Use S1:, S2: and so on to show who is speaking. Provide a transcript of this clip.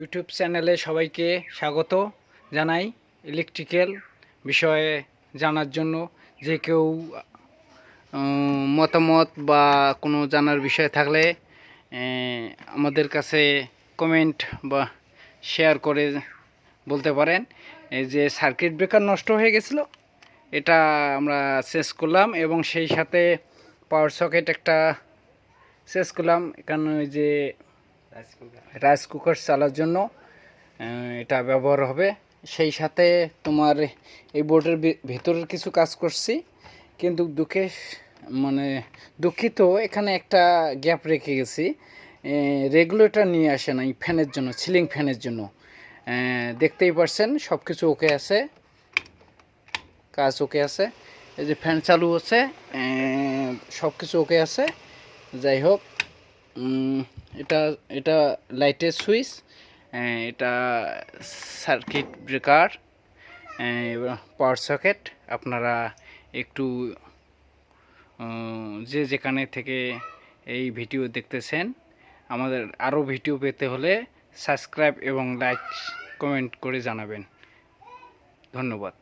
S1: YouTube চ্যানেলে সবাইকে স্বাগত জানাই। ইলেকট্রিক্যাল বিষয়ে জানার জন্য যে কেউ মতামত বা কোনো জানার বিষয় থাকলে আমাদের কাছে কমেন্ট বা শেয়ার করে বলতে পারেন। এই যে সার্কিট ব্রেকার নষ্ট হয়ে গেছিলো, এটা আমরা চেঞ্জ করলাম এবং সেই সাথে পাওয়ার সকেট একটা চেঞ্জ করলাম। এখানে ওই যে রাইস কুকার চালার জন্য এটা ব্যবহার হবে। সেই সাথে তোমার এই বোর্ডের ভিতরের কিছু কাজ করছি, কিন্তু দুঃখিত এখানে একটা গ্যাপ রেখে গেছি। রেগুলেটর নিয়ে আসে না এই ফ্যানের জন্য, সিলিং ফ্যানের জন্য। দেখতেই পারছেন সব কিছু ওকে আছে, কাজ ওকে আছে। এই যে ফ্যান চালু হচ্ছে, সব কিছু ওকে আছে। যাই হোক, এটা এটা লাইটের সুইচ, এটা সার্কিট ব্রেকার, পাওয়ার সকেট। আপনারা একটু যে যেখানে থেকে এই ভিডিও দেখতেছেন, আমাদের আরও ভিডিও পেতে হলে সাবস্ক্রাইব এবং লাইক কমেন্ট করে জানাবেন। ধন্যবাদ।